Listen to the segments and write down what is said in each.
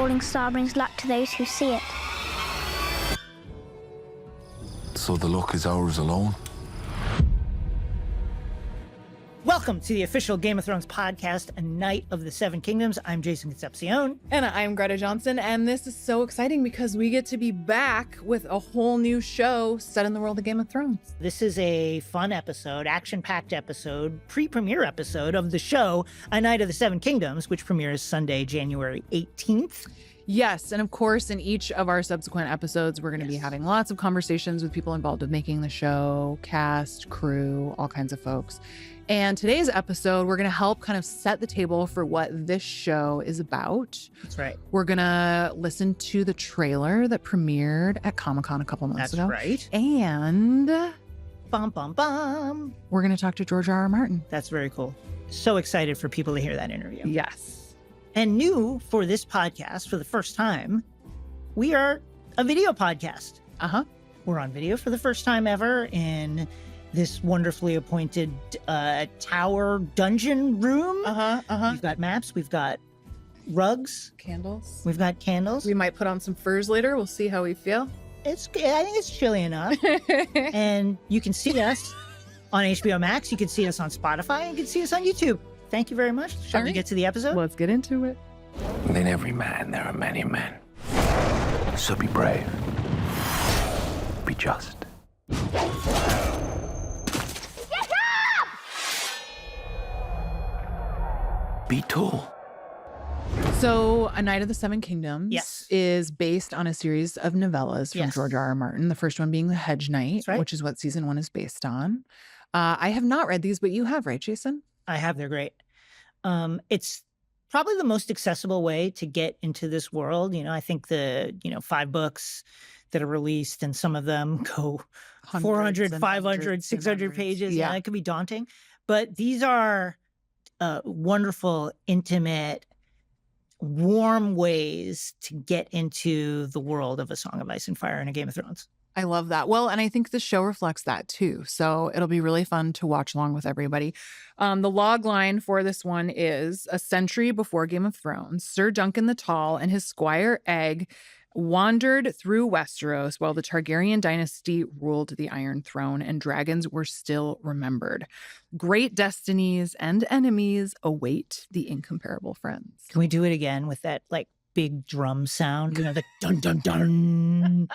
falling star brings luck to those who see it. So the luck is ours alone? Welcome to the official Game of Thrones podcast, A Night of the Seven Kingdoms. I'm Jason Concepcion. And I'm Greta Johnson, and this is so exciting because we get to be back with a whole new show set in the world of Game of Thrones. This is a fun episode, action-packed episode, pre-premiere episode of the show, A Night of the Seven Kingdoms, which premieres Sunday, January 18th. Yes, and of course, in each of our subsequent episodes, we're going to be having lots of conversations with people involved with making the show, cast, crew, all kinds of folks. And today's episode, we're going to help kind of set the table for what this show is about. That's right. We're going to listen to the trailer that premiered at Comic-Con a couple months ago. That's right. And Bum, bum, bum. we're going to talk to George R.R. Martin. That's very cool. So excited for people to hear that interview. Yes. And new for this podcast, for the first time, we are a video podcast. Uh-huh. We're on video for the first time ever in this wonderfully appointed tower dungeon room. We've got maps, we've got rugs, Candles. we've got candles. We might put on some furs later. We'll see how we feel. I think it's chilly enough. And you can see us on HBO Max. You can see us on Spotify. You can see us on YouTube. Thank you very much. Shall we get to the episode? Let's get into it. Within every man, there are many men. So be brave. Be just. Be tall. So, A Night of the Seven Kingdoms is based on a series of novellas from George R.R. Martin. The first one being The Hedge Knight, which is what season 1 is based on. I have not read these, but you have, right, Jason? I have. They're great. It's probably the most accessible way to get into this world. You know, I think the 5 books that are released, and some of them go 400, 500, 600 pages. Yeah, it can be daunting. But these are wonderful, intimate, warm ways to get into the world of A Song of Ice and Fire and A Game of Thrones. I love that. Well, and I think the show reflects that too. So it'll be really fun to watch along with everybody. The log line for this one is: a century before Game of Thrones, Sir Duncan the Tall and his squire Egg wandered through Westeros while the Targaryen dynasty ruled the Iron Throne and dragons were still remembered. Great destinies and enemies await the incomparable friends. Can we do it again with that big drum sound? You know, the dun dun dun.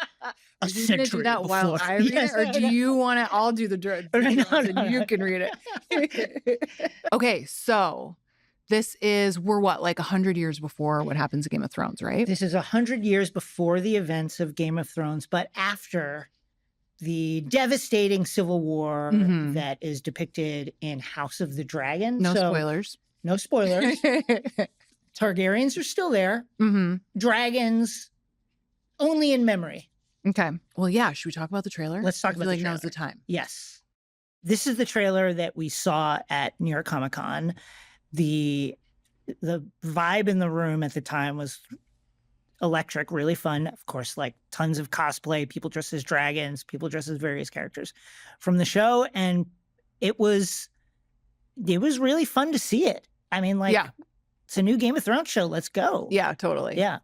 Are you going to do that while I read it? Or do you want to? I'll do the drums and you can read it. Okay, so we're what, 100 years before what happens in Game of Thrones, right? This is 100 years before the events of Game of Thrones, but after the devastating civil war that is depicted in House of the Dragon. No spoilers. No spoilers. Targaryens are still there. Dragons, only in memory. Okay. Well, yeah. Should we talk about the trailer? Let's talk about the trailer. Now's the time. Yes. This is the trailer that we saw at New York Comic Con. The vibe in the room at the time was electric, really fun. Of course, tons of cosplay, people dressed as dragons, people dressed as various characters from the show. And it was really fun to see it. I mean, it's a new Game of Thrones show. Let's go. Yeah, totally. Yeah.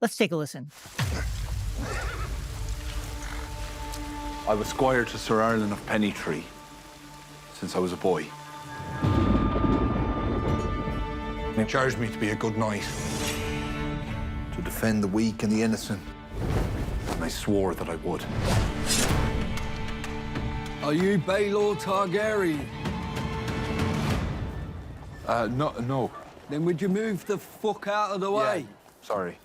Let's take a listen. I was squire to Sir Arlen of Pennytree since I was a boy. He charged me to be a good knight, to defend the weak and the innocent, and I swore that I would. Are you Baelor Targaryen? No. Then would you move the fuck out of the way? Yeah, sorry.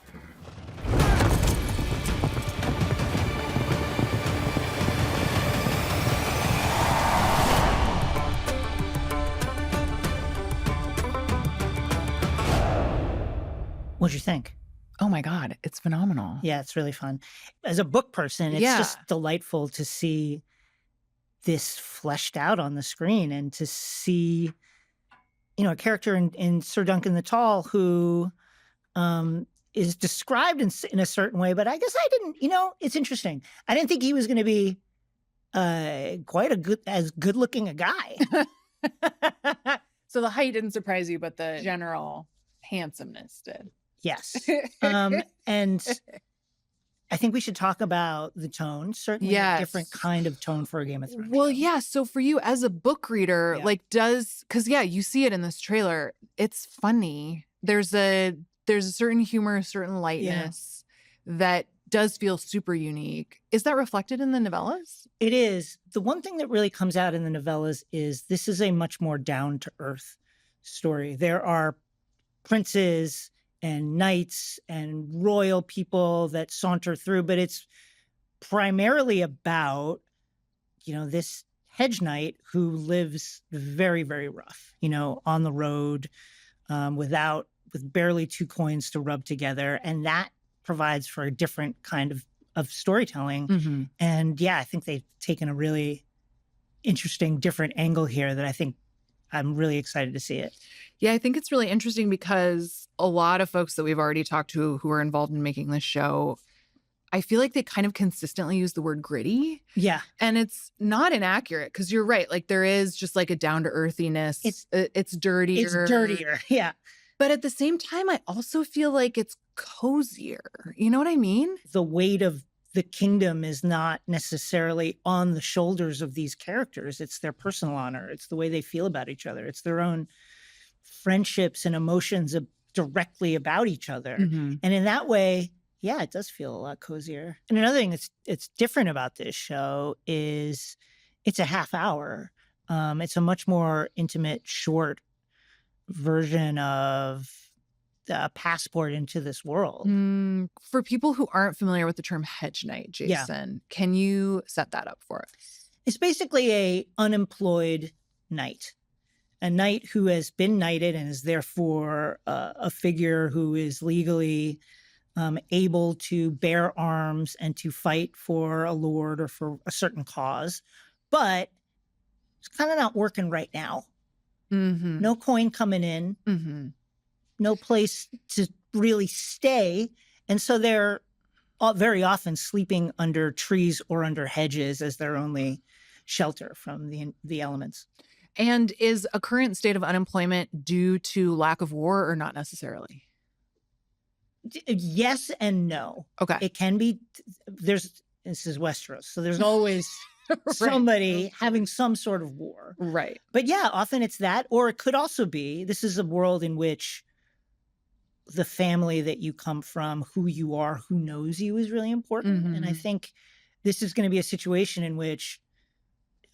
What'd you think? Oh my God, it's phenomenal. Yeah, it's really fun. As a book person, it's just delightful to see this fleshed out on the screen and to see, a character in Sir Duncan the Tall who is described in a certain way, but I guess I didn't, it's interesting. I didn't think he was going to be quite as good looking a guy. So the height didn't surprise you, but the general handsomeness did. Yes. And I think we should talk about the tone. Certainly a different Yes. kind of tone for a Game of Thrones Well, show. yeah. So for you as a book reader, Yeah. like because you see it in this trailer. It's funny. There's a certain humor, a certain lightness that does feel super unique. Is that reflected in the novellas? It is. The one thing that really comes out in the novellas is this is a much more down-to-earth story. There are princes and knights and royal people that saunter through, but it's primarily about, this hedge knight who lives very, very rough, on the road, with barely 2 coins to rub together. And that provides for a different kind of storytelling. Mm-hmm. And yeah, I think they've taken a really interesting, different angle here that I think I'm really excited to see it. Yeah, I think it's really interesting because a lot of folks that we've already talked to who are involved in making this show, I feel like they kind of consistently use the word gritty. Yeah. And it's not inaccurate because you're right. Like there is just like a down to earthiness. It's dirtier. It's dirtier. Yeah. But at the same time, I also feel like it's cozier. You know what I mean? The weight of the kingdom is not necessarily on the shoulders of these characters. It's their personal honor. It's the way they feel about each other. It's their own friendships and emotions directly about each other. Mm-hmm. And in that way, yeah, it does feel a lot cozier. And another thing that's different about this show is it's a half hour. It's a much more intimate, short version of the passport into this world. For people who aren't familiar with the term hedge knight, Jason, can you set that up for us? It's basically a unemployed knight, a knight who has been knighted and is therefore a figure who is legally able to bear arms and to fight for a lord or for a certain cause, but it's kind of not working right now. Mm-hmm. No coin coming in, Mm-hmm. no place to really stay. And so they're very often sleeping under trees or under hedges as their only shelter from the elements. And is a current state of unemployment due to lack of war or not necessarily? Yes and no. Okay. It can be. This is Westeros, so there's always somebody having some sort of war. Right. But yeah, often it's that, or it could also be, this is a world in which the family that you come from, who you are, who knows you is really important. Mm-hmm. And I think this is going to be a situation in which,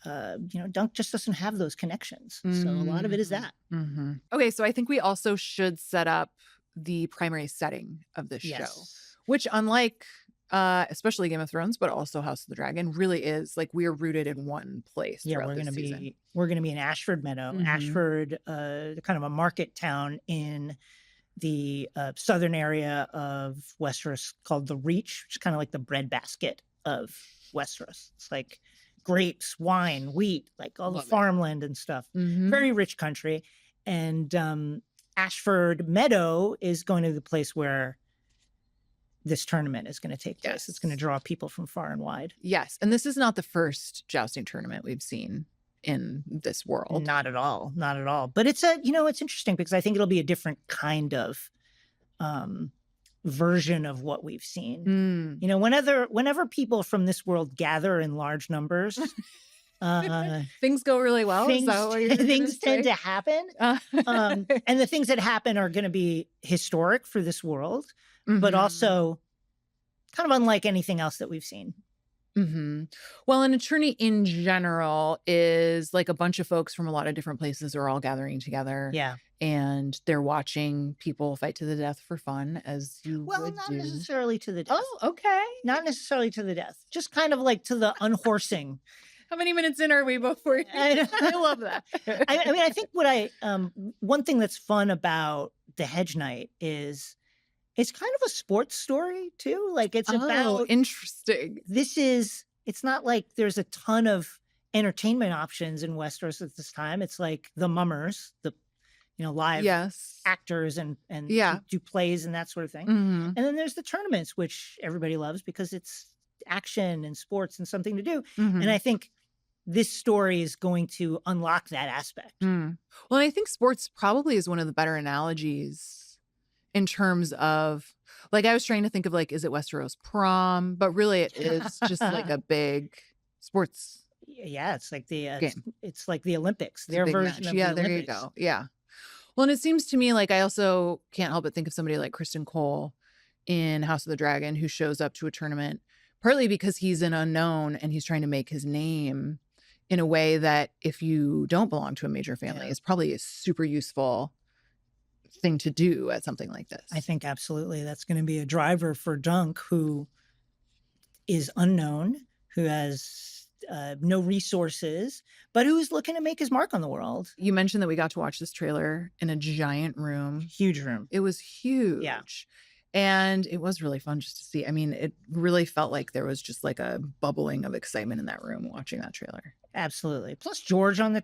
Dunk just doesn't have those connections. So a lot of it is that. Mm-hmm. Okay, so I think we also should set up the primary setting of this show, which unlike especially Game of Thrones, but also House of the Dragon, really is like we're rooted in one place. Yeah, we're gonna be in Ashford Meadow. Mm-hmm. Ashford, kind of a market town in the southern area of Westeros called the Reach, which is kind of like the breadbasket of Westeros. It's like grapes, wine, wheat, like all the farmland and stuff. Mm-hmm. Very rich country. And Ashford Meadow is going to be the place where this tournament is going to take place. Yes. It's going to draw people from far and wide. Yes. And this is not the first jousting tournament we've seen in this world. Not at all. Not at all. But it's it's interesting because I think it'll be a different kind of version of what we've seen. Whenever people from this world gather in large numbers, things go really well. Things tend to happen. And the things that happen are going to be historic for this world, but also kind of unlike anything else that we've seen. Mm-hmm. Well, an attorney in general is like a bunch of folks from a lot of different places are all gathering together. Yeah. And they're watching people fight to the death for fun, as you would not do. necessarily to the death. Oh, okay. Not necessarily to the death. Just kind of like to the unhorsing. How many minutes in are we before? I love that. I mean, I think one thing that's fun about the Hedge Knight is it's kind of a sports story too. Like it's about interesting. It's not like there's a ton of entertainment options in Westeros at this time. It's like the mummers, the live actors and do plays and that sort of thing. Mm-hmm. And then there's the tournaments, which everybody loves because it's action and sports and something to do. Mm-hmm. And I think this story is going to unlock that aspect. Well, I think sports probably is one of the better analogies in terms of, like, I was trying to think of, like, is it Westeros prom? But really it is just like a big sports Yeah, it's like the game. it's like the Olympics, It's a their big version match. of Yeah, the there Olympics. you go. Yeah. Well, and it seems to me like I also can't help but think of somebody like Kristen Cole in House of the Dragon, who shows up to a tournament partly because he's an unknown and he's trying to make his name in a way that if you don't belong to a major family Yeah. is probably a super useful thing to do at something like this. I think absolutely that's going to be a driver for Dunk, who is unknown, who has no resources, but who's looking to make his mark on the world. You mentioned that we got to watch this trailer in a giant room. Huge room. It was huge. Yeah. And it was really fun just to see. I mean, it really felt like there was just like a bubbling of excitement in that room watching that trailer. Absolutely. Plus George on the,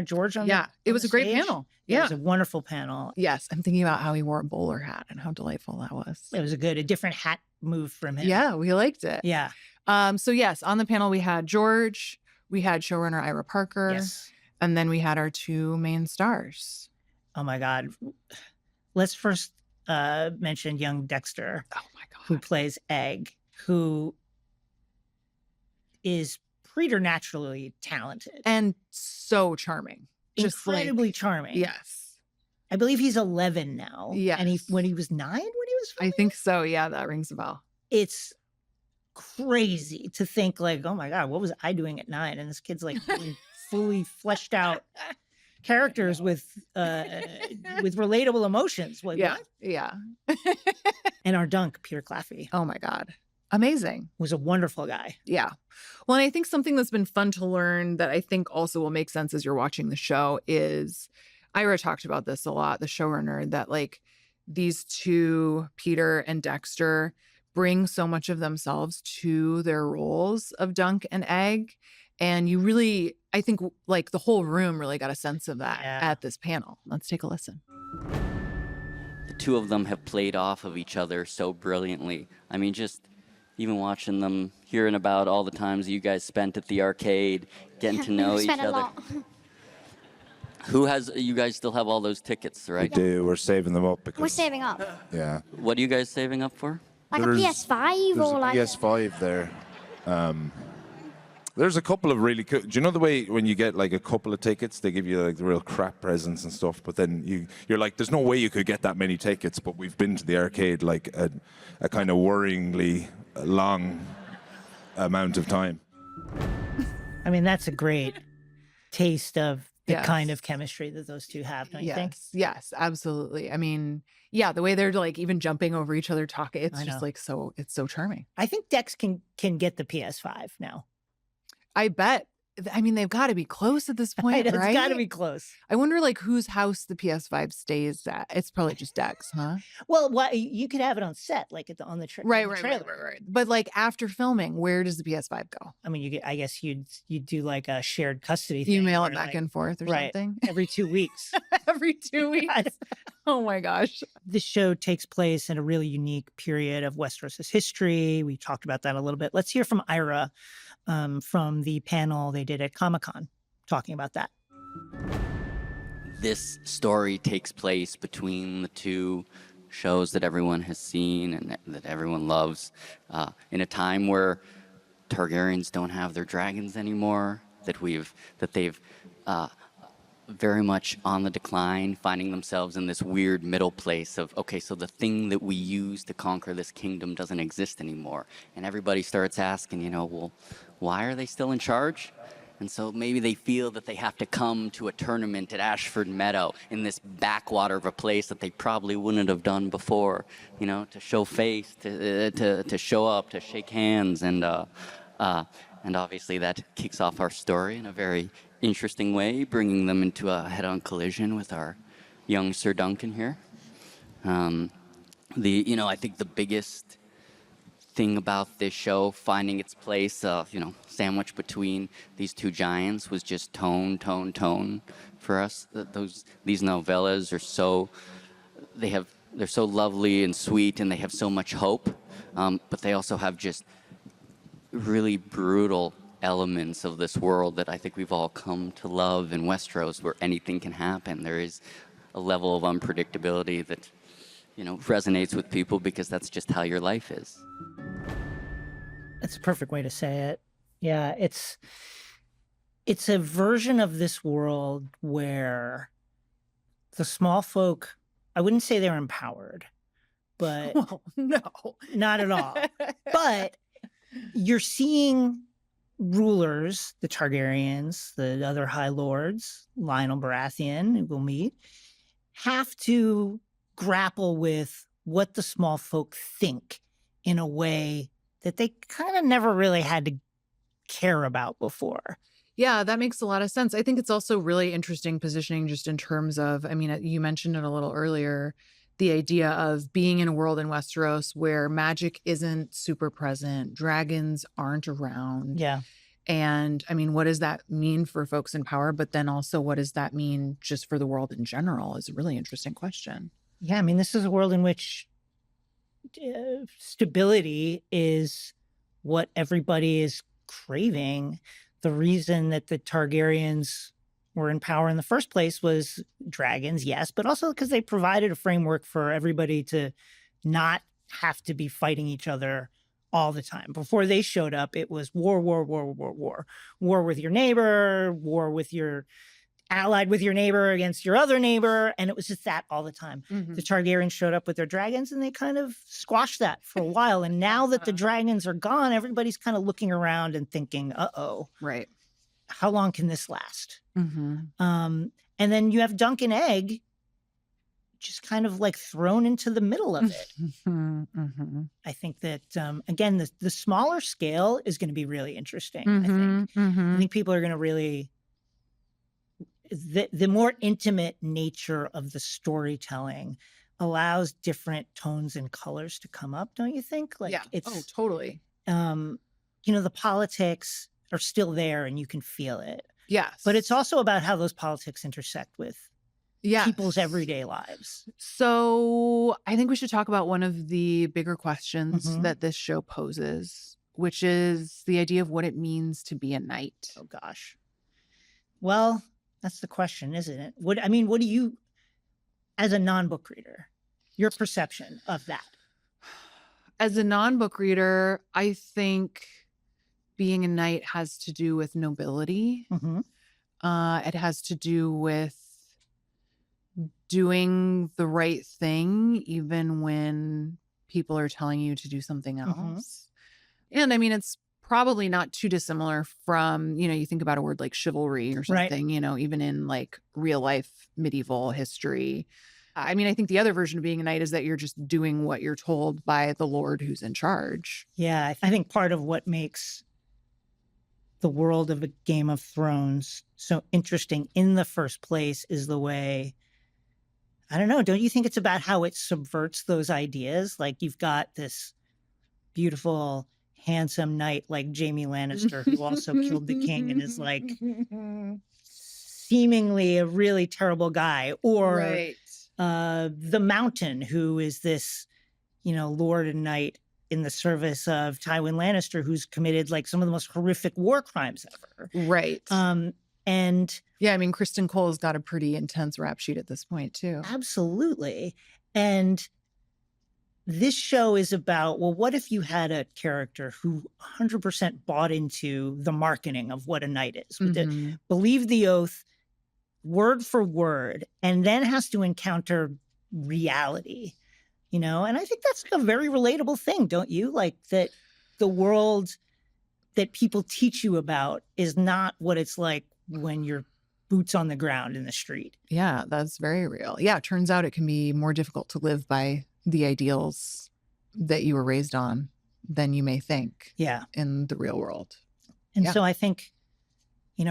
George on Yeah, the, it was a great panel. It Yeah. was a wonderful panel. Yes, I'm thinking about how he wore a bowler hat and how delightful that was. It was a different hat move from him. Yeah, we liked it. Yeah. So yes, on the panel we had George, we had showrunner Ira Parker, Yes. and then we had our two main stars. Oh my God. Let's first mention young Dexter, Oh my God. who plays Egg, who is preternaturally talented. And so charming. Just Incredibly like, charming. yes. I believe he's 11 now. Yes. And when he was 9, when he was I filming think so. Yeah, that rings a bell. it's crazy to think like, oh my God, what was I doing at 9? And this kid's like doing fully fleshed out characters with relatable emotions. Like, Yeah. what? Yeah. And our Dunk, Peter Claffey, Oh my God. Amazing. was a wonderful guy. Yeah. Well, and I think something that's been fun to learn that I think also will make sense as you're watching the show is Ira talked about this a lot, the showrunner, that like these two, Peter and Dexter, bring so much of themselves to their roles of Dunk and Egg. And you really, I think like the whole room really got a sense of that Yeah. at this panel. Let's take a listen. The two of them have played off of each other so brilliantly. I mean, just even watching them, hearing about all the times you guys spent at the arcade, getting to know We each spent a other. lot. You guys still have all those tickets, We right? do. We're saving them up because We're saving up. yeah. What are you guys saving up for? Like There's- a PS5 There's or a like PS5 there. There's a couple of really cool. Do you know the way when you get like a couple of tickets, they give you like the real crap presents and stuff, but then you're like, there's no way you could get that many tickets. But we've been to the arcade like a kind of worryingly long amount of time. I mean, that's a great taste of the Yes. kind of chemistry that those two have, don't you think? Yes, absolutely. I mean, yeah, the way they're like even jumping over each other talking, it's I just know. like it's so charming. I think Dex can get the PS5 now. I bet. I mean, they've got to be close at this point, It's right? got to be close. I wonder like whose house the PS5 stays at. It's probably just Dex, huh? Well, you could have it on set, like on the Right. trailer. But like after filming, where does the PS5 go? I mean, I guess you'd do like a shared custody thing. You mail where, it back like, and forth or right. something? every 2 weeks. Every 2 weeks. Oh my gosh. This show takes place in a really unique period of Westeros' history. We talked about that a little bit. Let's hear from Ira from the panel they did at Comic-Con talking about that. This story takes place between the two shows that everyone has seen and that everyone loves, in a time where Targaryens don't have their dragons anymore, that they've very much on the decline, finding themselves in this weird middle place of, okay, so the thing that we use to conquer this kingdom doesn't exist anymore. And everybody starts asking, well, why are they still in charge? And so maybe they feel that they have to come to a tournament at Ashford Meadow in this backwater of a place that they probably wouldn't have done before, to show face, to show up, to shake hands. And obviously that kicks off our story in a very interesting way, bringing them into a head-on collision with our young Sir Duncan here. I think the biggest thing about this show, finding its place, sandwiched between these two giants, was just tone for us. These novellas are they're so lovely and sweet, and they have so much hope, but they also have just really brutal elements of this world that I think we've all come to love in Westeros, where anything can happen. There is a level of unpredictability that, resonates with people because that's just how your life is. That's a perfect way to say it. Yeah, it's a version of this world where the small folk, I wouldn't say they're empowered, but Well, no. not at all. But you're seeing rulers, the Targaryens, the other High Lords, Lionel Baratheon, who we'll meet, have to grapple with what the small folk think in a way that they kind of never really had to care about before. Yeah, that makes a lot of sense. I think it's also really interesting positioning just in terms of, I mean, you mentioned it a little earlier, the idea of being in a world in Westeros where magic isn't super present, dragons aren't around. Yeah. And I mean, what does that mean for folks in power? But then also, what does that mean just for the world in general is a really interesting question. Yeah, I mean, this is a world in which stability is what everybody is craving. The reason that the Targaryens were in power in the first place was dragons, yes, but also because they provided a framework for everybody to not have to be fighting each other all the time. Before they showed up, it was war, war, war, war, war. War with your neighbor, war with your allied with your neighbor against your other neighbor, and it was just that all the time. The Targaryens showed up with their dragons, and they kind of squashed that for a while. And now that the dragons are gone, everybody's kind of looking around and thinking, uh-oh. Right. How long can this last? And then you have Dunk and Egg just kind of like thrown into the middle of it. I think that, again, the smaller scale is going to be really interesting, I think. I think people are going to really... The more intimate nature of the storytelling allows different tones and colors to come up, don't you think? Like, yeah. it's Totally. The politics are still there and you can feel it. Yes. But it's also about how those politics intersect with people's everyday lives. So I think we should talk about one of the bigger questions that this show poses, which is the idea of what it means to be a knight. Oh, gosh. Well, that's the question, isn't it? What do you, as a non-book reader, your perception of that? As a non-book reader, I think being a knight has to do with nobility. It has to do with doing the right thing, even when people are telling you to do something else. And I mean, it's probably not too dissimilar from, you think about a word like chivalry or something, even in like real life medieval history. I mean, I think the other version of being a knight is that you're just doing what you're told by the Lord who's in charge. Yeah, I think part of what makes the world of a Game of Thrones so interesting in the first place is the way, I don't know, don't you think it's about how it subverts those ideas? Like, you've got this beautiful, handsome knight like Jaime Lannister, who also killed the king and is like seemingly a really terrible guy, or the Mountain, who is this, lord and knight in the service of Tywin Lannister, who's committed like some of the most horrific war crimes ever. Right. And yeah, I mean, Kristen Cole's got a pretty intense rap sheet at this point too. Absolutely. And this show is about, well, what if you had a character who 100% bought into the marketing of what a knight is, believed the oath word for word, and then has to encounter reality, And I think that's a very relatable thing, don't you? Like, that the world that people teach you about is not what it's like when you're boots on the ground in the street. Yeah, that's very real. Yeah, it turns out it can be more difficult to live by the ideals that you were raised on than you may think. Yeah. In the real world. And so I think,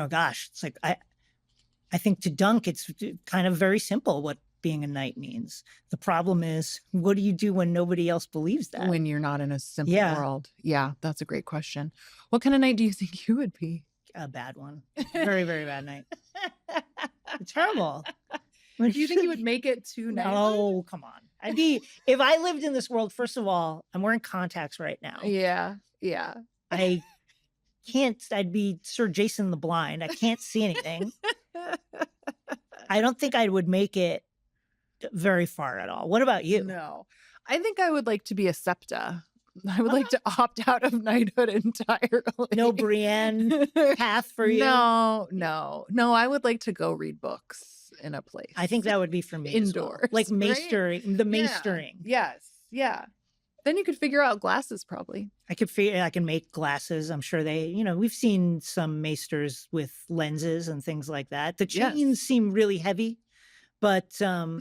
gosh, it's like, I think to Dunk, it's kind of very simple what being a knight means. The problem is, what do you do when nobody else believes that? When you're not in a simple world. Yeah, that's a great question. What kind of knight do you think you would be? A bad one. Very, very bad knight. Terrible. Do you think you would make it to knight? No, come on. If I lived in this world, first of all, I'm wearing contacts right now. Yeah. I can't, I'd be Sir Jason the Blind. I can't see anything. I don't think I would make it very far at all. What about you? No. I think I would like to be a septa. I would like to opt out of knighthood entirely. No Brienne path for you? No. I would like to go read books in a place. I think that would be for me as well. Indoors, Like right? maestering, the maestering. Yes. Yeah. Then you could figure out glasses probably. I can make glasses. I'm sure we've seen some maesters with lenses and things like that. The chains seem really heavy, but you're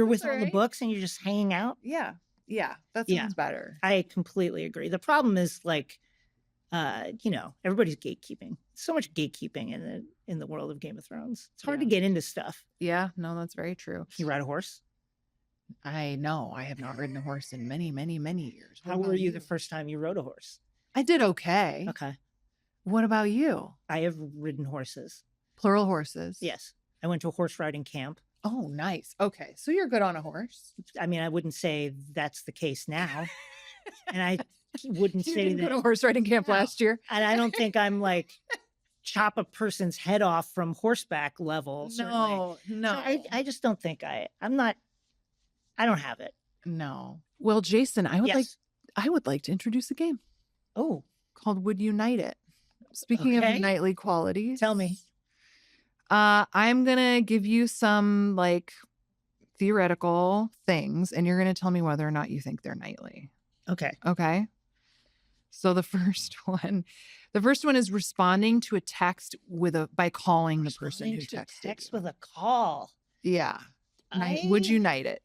with all the books and you're just hanging out. Yeah. That sounds better. I completely agree. The problem is everybody's gatekeeping. So much gatekeeping in the world of Game of Thrones. It's hard to get into stuff. Yeah, no, that's very true. Can you ride a horse? I know. I have not ridden a horse in many, many, many years. How were you the first time you rode a horse? I did okay. Okay. What about you? I have ridden horses. Plural horses? Yes. I went to a horse riding camp. Oh, nice. Okay. So you're good on a horse. I mean, I wouldn't say that's the case now. And I wouldn't You say didn't that. go to horse riding camp last year. And I don't think I'm like chop a person's head off from horseback level. No. So I just don't think I don't have it. No. Well, Jason, I would like to introduce a game. Oh, called Would You Knight It? Speaking of knightly qualities. Tell me. I'm going to give you some theoretical things and you're going to tell me whether or not you think they're knightly. Okay. So the first one is responding to a text by calling the person who texted. Text with a call. Yeah. Would you knight it?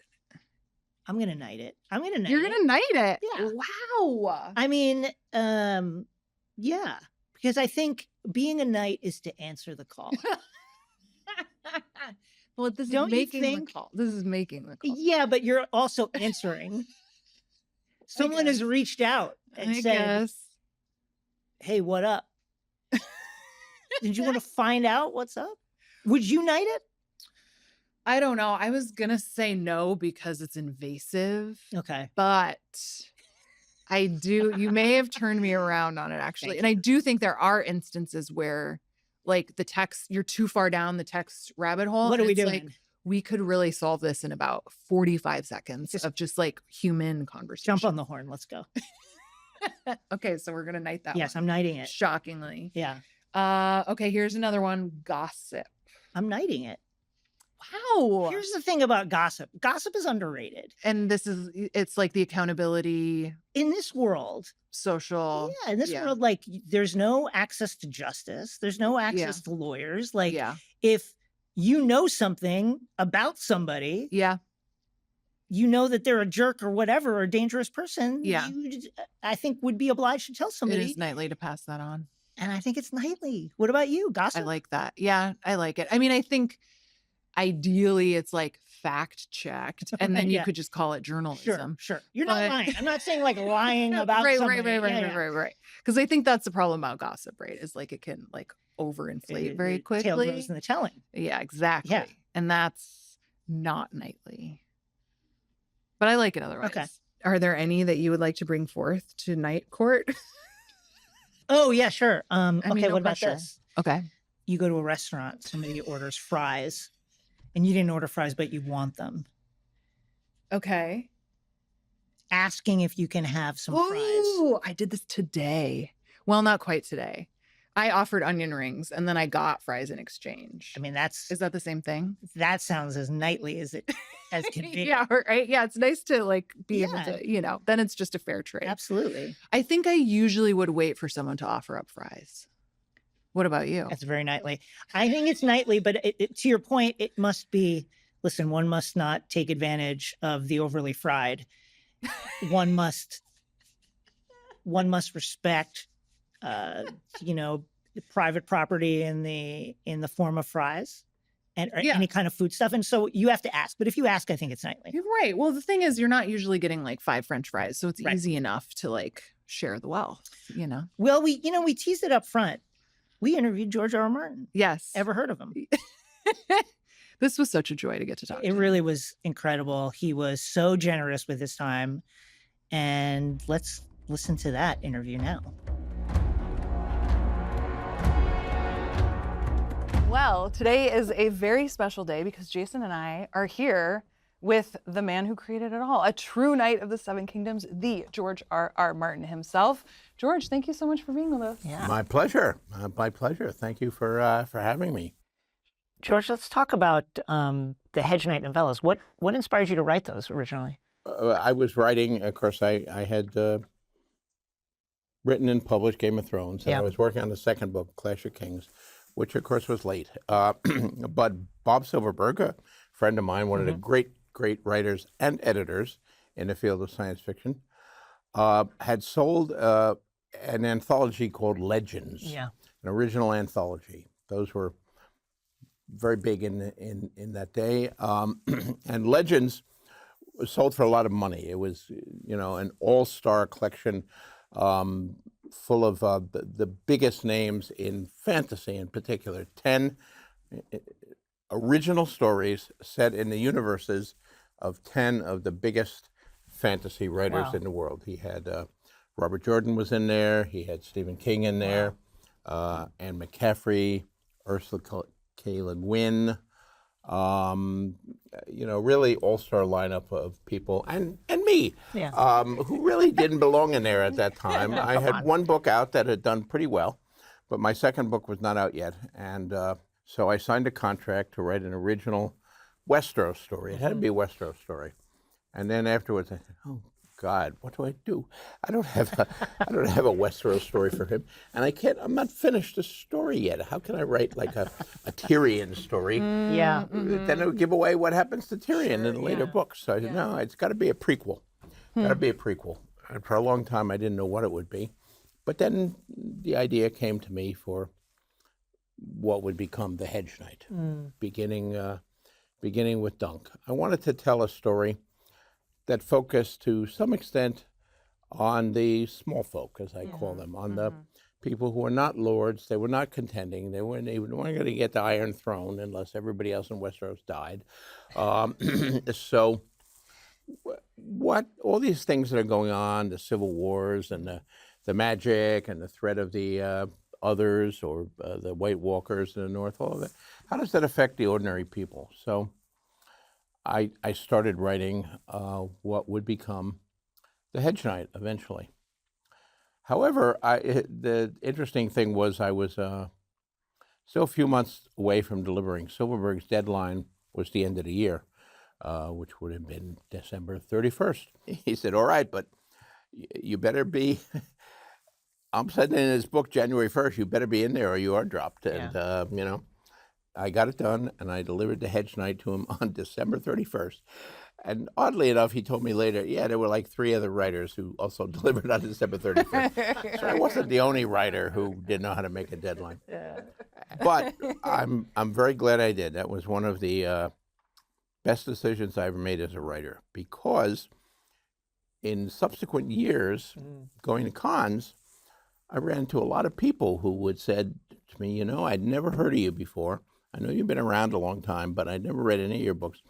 I'm going to knight it. You're going to knight it? Yeah. Wow. I mean, yeah, because I think being a knight is to answer the call. Well, this Don't is you making think? the call. This is making the call. Yeah, but you're also answering. Someone has reached out and said, hey, what up? Did you want to find out what's up? Would you knight it? I don't know. I was going to say no because it's invasive. Okay. But I do. You may have turned me around on it, actually. And I do think there are instances where the text, you're too far down the text rabbit hole. What are we doing? We could really solve this in about 45 seconds of just human conversation. Jump on the horn. Let's go. Okay. So we're going to knight that one. Yes, I'm knighting it. Shockingly. Yeah. Okay. Here's another one. Gossip. I'm knighting it. Wow. Here's the thing about gossip. Gossip is underrated. And it's the accountability in this world. Social. Yeah. In this world, there's no access to justice. There's no access to lawyers. If you know something about somebody. Yeah. You know that they're a jerk or whatever, or a dangerous person. Yeah. I think would be obliged to tell somebody. It is knightly to pass that on. And I think it's knightly. What about you? Gossip? I like that. Yeah, I like it. I mean, I think ideally it's fact checked and then you could just call it journalism. Sure. You're not lying. I'm not saying lying about something. Right. Because I think that's the problem about gossip, right? Is it can overinflate very quickly. Tail goes in the telling. Yeah, exactly. Yeah. And that's not knightly. But I like it otherwise. Okay. Are there any that you would like to bring forth to night court? Oh, yeah, sure. no What about pressure. this? Okay. You go to a restaurant, somebody orders fries, and you didn't order fries, but you want them. Okay. Asking if you can have some fries. Oh, I did this today. Well, not quite today. I offered onion rings and then I got fries in exchange. I mean, is that the same thing? That sounds as knightly as it as can be. Yeah, right. Yeah, it's nice to be able to, then it's just a fair trade. Absolutely. I think I usually would wait for someone to offer up fries. What about you? That's very knightly. I think it's knightly, but to your point, it must be, listen, one must not take advantage of the overly fried. One must respect private property in the form of fries and any kind of food stuff. And so you have to ask. But if you ask, I think it's knightly. You're right. Well, the thing is, you're not usually getting 5 French fries. So it's easy enough to share the wealth, Well, we teased it up front. We interviewed George R. R. Martin. Yes. Ever heard of him? This was such a joy to get to talk to him. It really was incredible. He was so generous with his time. And let's listen to that interview now. Well, today is a very special day because Jason and I are here with the man who created it all, a true knight of the Seven Kingdoms, the George R.R. Martin himself. George, thank you so much for being with us. Yeah. My pleasure. My pleasure. Thank you for having me. George, let's talk about the Hedge Knight novellas. What inspired you to write those originally? I was writing, of course, I had written and published Game of Thrones, and I was working on the second book, Clash of Kings, which of course was late. But Bob Silverberg, a friend of mine, one of the great writers and editors in the field of science fiction, had sold an anthology called Legends, an original anthology. Those were very big in that day. And Legends was sold for a lot of money. It was, an all-star collection full of the biggest names in fantasy in particular. 10 original stories set in the universes of 10 of the biggest fantasy writers in the world. He had Robert Jordan was in there. He had Stephen King in there, Anne McCaffrey, Ursula K. Le Guin, really all-star lineup of people, and me, who really didn't belong in there at that time. I had one book out that had done pretty well, but my second book was not out yet, and so I signed a contract to write an original Westeros story. It had to be a Westeros story, and then afterwards I said, "Oh God, what do I do? I don't have a Westeros story for him, and I'm not finished the story yet. How can I write like a Tyrion story? Then it would give away what happens to Tyrion in the later books. So I said, no, it's got to be a prequel. Got to be a prequel. And for a long time, I didn't know what it would be, but then the idea came to me for what would become the Hedge Knight, beginning with Dunk. I wanted to tell a story that focused to some extent on the small folk, as I call them, on the people who are not lords. They were not contending. They weren't going to get the Iron Throne unless everybody else in Westeros died. So what all these things that are going on, the civil wars and the magic and the threat of the others or the White Walkers in the north, all of it, how does that affect the ordinary people? So I started writing what would become the Hedge Knight eventually. However, the interesting thing was I was still a few months away from delivering. Silverberg's deadline was the end of the year, which would have been December 31st. He said, all right, but you better be, I'm sending in his book January 1st, you better be in there or you are dropped. And, I got it done, and I delivered the Hedge Knight to him on December 31st. And oddly enough, he told me later, there were like 3 other writers who also delivered on December 31st. So I wasn't the only writer who didn't know how to make a deadline. But I'm very glad I did. That was one of the best decisions I ever made as a writer, because in subsequent years, going to cons, I ran into a lot of people who would said to me, I'd never heard of you before. I know you've been around a long time, but I'd never read any of your books.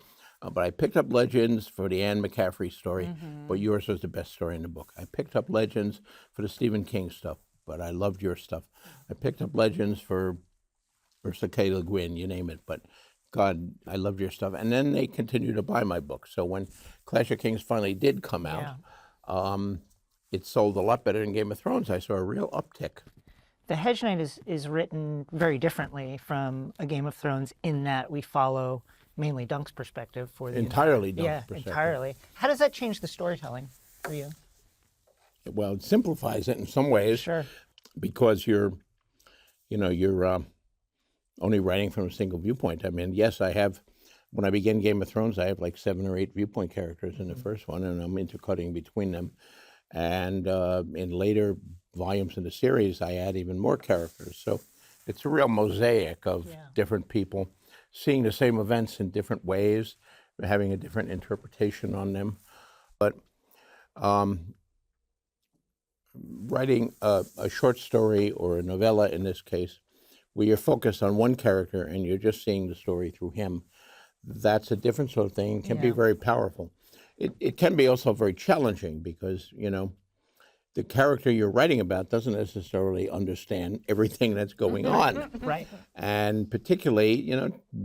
But I picked up Legends for the Anne McCaffrey story, but yours was the best story in the book. I picked up Legends for the Stephen King stuff, but I loved your stuff. I picked up Legends for Ursula K. Le Guin, you name it, but God, I loved your stuff. And then they continued to buy my book. So when Clash of Kings finally did come out, it sold a lot better than Game of Thrones. I saw a real uptick. The Hedge Knight is written very differently from a Game of Thrones in that we follow mainly Dunk's perspective for the entirely Dunk's perspective. Entirely. How does that change the storytelling for you? Well, it simplifies it in some ways. Sure. Because you're only writing from a single viewpoint. I mean, yes, when I began Game of Thrones, I have like 7 or 8 viewpoint characters in the first one, and I'm intercutting between them. And in later volumes in the series, I add even more characters. So it's a real mosaic of different people seeing the same events in different ways, having a different interpretation on them. But writing a short story or a novella in this case, where you're focused on one character and you're just seeing the story through him, that's a different sort of thing and can be very powerful. It can be also very challenging because, the character you're writing about doesn't necessarily understand everything that's going on. Right. And particularly,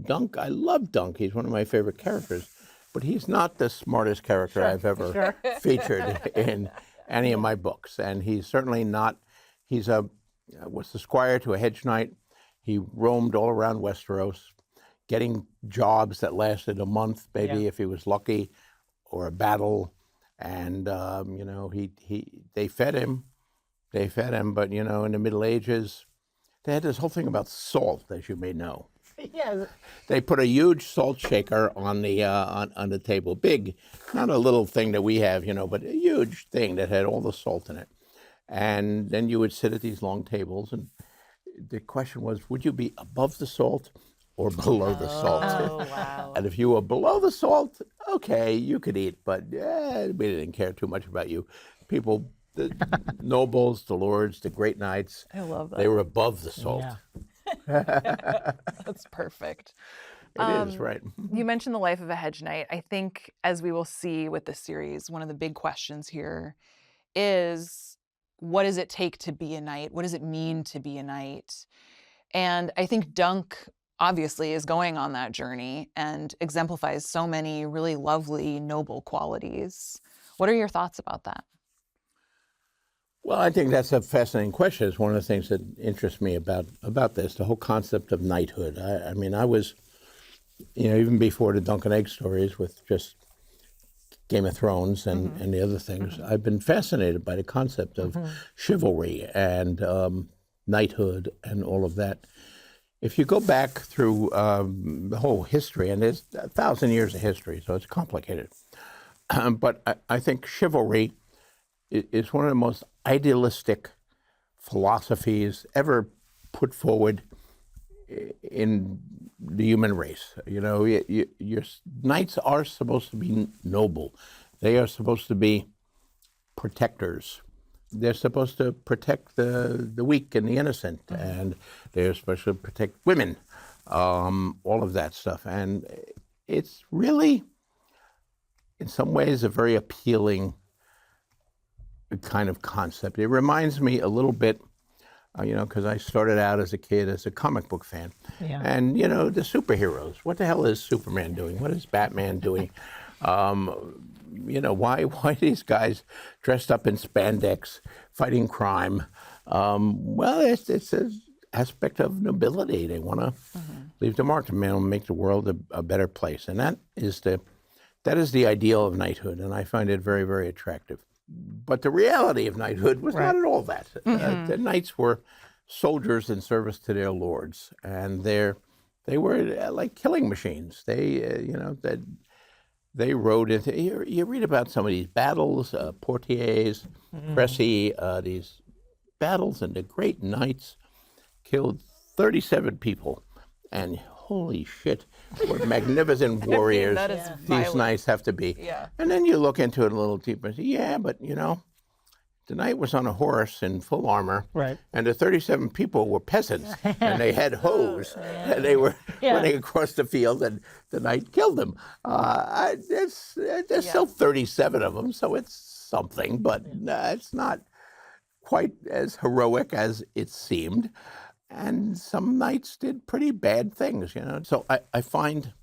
Dunk, I love Dunk. He's one of my favorite characters, but he's not the smartest character I've ever featured in any of my books. And he's certainly not, was the squire to a hedge knight. He roamed all around Westeros, getting jobs that lasted a month, maybe if he was lucky, or a battle. And, they fed him, but, in the Middle Ages, they had this whole thing about salt, as you may know. Yeah. They put a huge salt shaker on the on the table, big, not a little thing that we have, but a huge thing that had all the salt in it. And then you would sit at these long tables, and the question was, would you be above the salt or below the salt? Oh, wow. And if you were below the salt, okay, you could eat, but we didn't care too much about you. People, the nobles, the lords, the great knights, I love that. they were above the salt. That's perfect. It is, right. You mentioned the life of a hedge knight. I think, as we will see with this series, one of the big questions here is, what does it take to be a knight? What does it mean to be a knight? And I think Dunk obviously is going on that journey and exemplifies so many really lovely, noble qualities. What are your thoughts about that? Well, I think that's a fascinating question. It's one of the things that interests me about this, the whole concept of knighthood. I mean, I was, even before the Dunk and Egg stories with just Game of Thrones and the other things, I've been fascinated by the concept of chivalry and knighthood and all of that. If you go back through the whole history, and there's 1,000 years of history, so it's complicated, but I think chivalry is one of the most idealistic philosophies ever put forward in the human race. Your knights are supposed to be noble. They are supposed to be protectors. They're supposed to protect the weak and the innocent, and they're supposed to protect women, all of that stuff. And it's really, in some ways, a very appealing kind of concept. It reminds me a little bit, because I started out as a kid as a comic book fan. Yeah. And, the superheroes. What the hell is Superman doing? What is Batman doing? Why these guys dressed up in spandex fighting crime? Well, it's an aspect of nobility. They want to leave the mark to make the world a better place. And that is the ideal of knighthood, and I find it very, very attractive. But the reality of knighthood was not at all that. The knights were soldiers in service to their lords, and they were like killing machines. They rode into. You read about some of these battles, Poitiers, Crécy, these battles, and the great knights killed 37 people, and holy shit, what magnificent warriors these knights have to be. Yeah. And then you look into it a little deeper and say, yeah, but the knight was on a horse in full armor, Right. and the 37 people were peasants, and they had hoes, and they were running across the field, and the knight killed them. There's still 37 of them, so it's something, but it's not quite as heroic as it seemed. And some knights did pretty bad things, So I find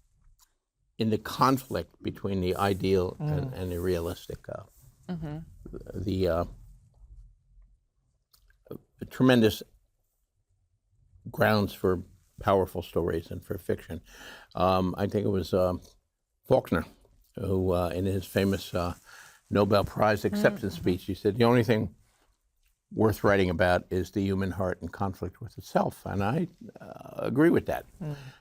in the conflict between the ideal and the realistic, the tremendous grounds for powerful stories and for fiction. I think it was Faulkner who, in his famous Nobel Prize acceptance speech, he said, the only thing worth writing about is the human heart in conflict with itself. And I agree with that.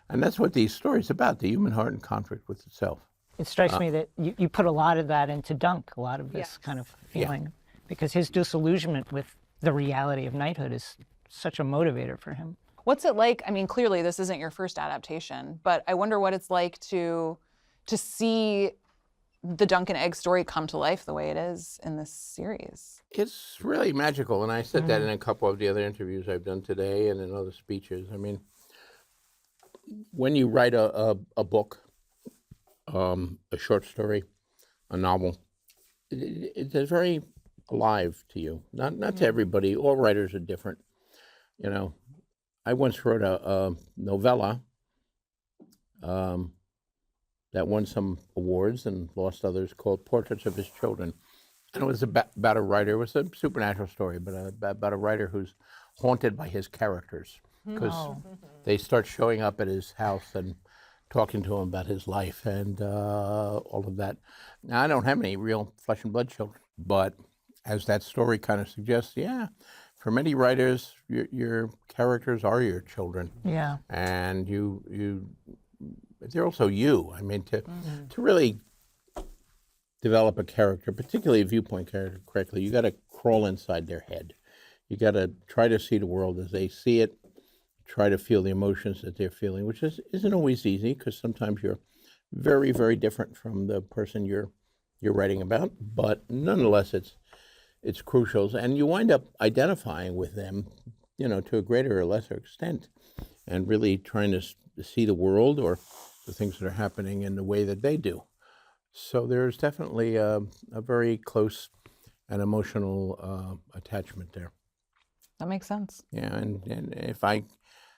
And that's what these stories are about, the human heart in conflict with itself. It strikes me that you put a lot of that into Dunk, a lot of this kind of feeling, because his disillusionment with the reality of knighthood is such a motivator for him. What's it like? I mean, clearly this isn't your first adaptation, but I wonder what it's like to see the Dunk and Egg story come to life the way it is in this series. It's really magical, and I said that in a couple of the other interviews I've done today and in other speeches. I mean, when you write a book, a short story, a novel, it's a very alive to you. Not to everybody. All writers are different. You know, I once wrote a novella that won some awards and lost others, called Portraits of His Children. And it was about a writer. It was a supernatural story, but about a writer who's haunted by his characters, because they start showing up at his house and talking to him about his life and all of that. Now, I don't have any real flesh and blood children, but as that story kind of suggests, yeah, for many writers, your characters are your children. Yeah. And they're also you. I mean, to really develop a character, particularly a viewpoint character, correctly, you got to crawl inside their head. You got to try to see the world as they see it, try to feel the emotions that they're feeling, which isn't always easy, because sometimes you're very, very different from the person you're writing about. But nonetheless, it's crucial, and you wind up identifying with them, to a greater or lesser extent, and really trying to see the world or the things that are happening in the way that they do. So there's definitely a very close and emotional attachment there. That makes sense. Yeah, and if I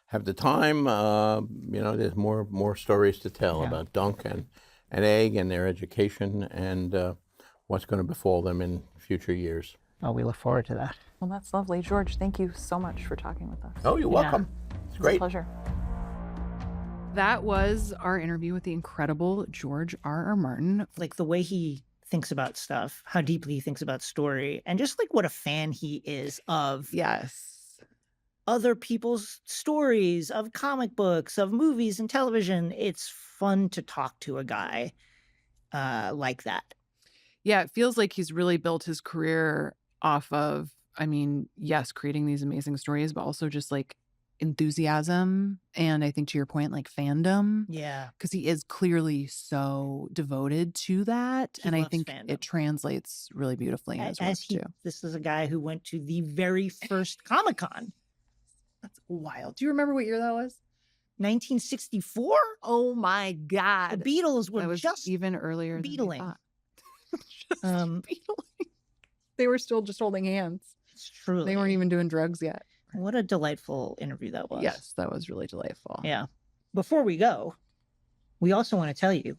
have the time, there's more stories to tell about Dunk and Egg and their education and what's going to befall them in future years. Oh, we look forward to that. Well, that's lovely. George, thank you so much for talking with us. Oh, you're welcome. It's great. It's a pleasure. That was our interview with the incredible George R.R. Martin. Like the way he thinks about stuff, how deeply he thinks about story, and just like what a fan he is of other people's stories, of comic books, of movies and television. It's fun to talk to a guy like that. Yeah, it feels like he's really built his career off of, yes, creating these amazing stories, but also just like enthusiasm, and I think, to your point, like fandom. Yeah, because he is clearly so devoted to that, and I think fandom. it translates really beautifully in his work too. This is a guy who went to the very first Comic-Con. That's wild. Do you remember what year that was? 1964. Oh my God! The Beatles were that was just even earlier. Beatling. Beatling. They were still just holding hands. It's true. They weren't even doing drugs yet. What a delightful interview that was. Yes, that was really delightful. Yeah. Before we go, we also want to tell you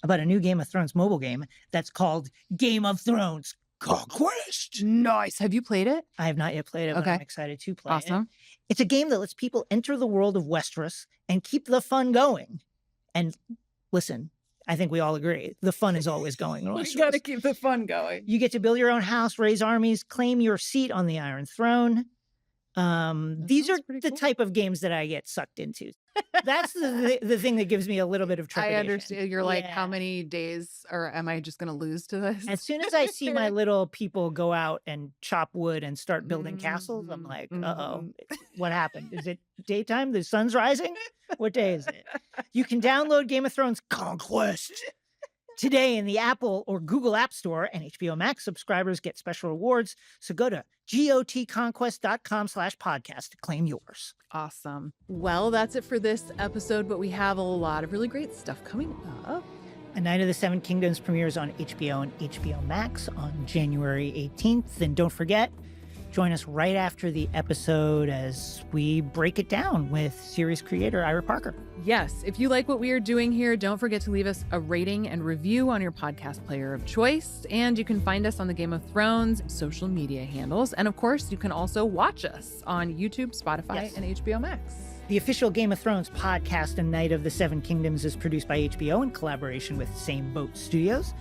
about a new Game of Thrones mobile game that's called Game of Thrones Conquest. Nice. Have you played it? I have not yet played it, but I'm excited to play it. Awesome. It's a game that lets people enter the world of Westeros and keep the fun going. And listen, I think we all agree, the fun is always going. We got to keep the fun going. You get to build your own house, raise armies, claim your seat on the Iron Throne. These are the type of games that I get sucked into. That's the thing that gives me a little bit of trepidation. I understand. You're like, how many days, or am I just going to lose to this? As soon as I see my little people go out and chop wood and start building castles, I'm like, uh-oh, what happened? Is it daytime? The sun's rising? What day is it? You can download Game of Thrones Conquest today in the Apple or Google App Store, and HBO Max subscribers get special rewards. So go to gotconquest.com/podcast to claim yours. Awesome. Well, that's it for this episode, but we have a lot of really great stuff coming up. A Night of the Seven Kingdoms premieres on HBO and HBO Max on January 18th. And don't forget, join us right after the episode as we break it down with series creator Ira Parker. Yes, if you like what we are doing here, don't forget to leave us a rating and review on your podcast player of choice. And you can find us on the Game of Thrones social media handles. And of course, you can also watch us on YouTube, Spotify, and HBO Max. The official Game of Thrones podcast, A Night of the Seven Kingdoms, is produced by HBO in collaboration with Same Boat Studios.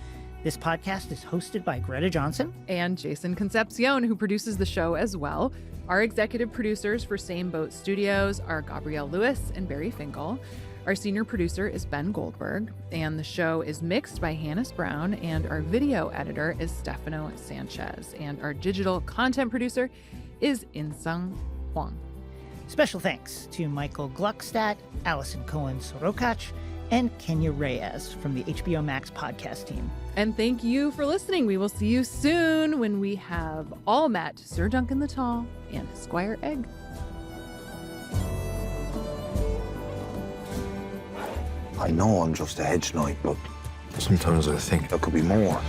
This podcast is hosted by Greta Johnson and Jason Concepcion, who produces the show as well. Our executive producers for Same Boat Studios are Gabrielle Lewis and Barry Finkel. Our senior producer is Ben Goldberg, and the show is mixed by Hannes Brown, and our video editor is Stefano Sanchez, and our digital content producer is Insung Huang. Special thanks to Michael Gluckstadt, Allison Cohen-Sorokach, and Kenya Reyes from the HBO Max podcast team. And thank you for listening. We will see you soon when we have all met Sir Duncan the Tall and Squire Egg. I know I'm just a hedge knight, but sometimes I think there could be more.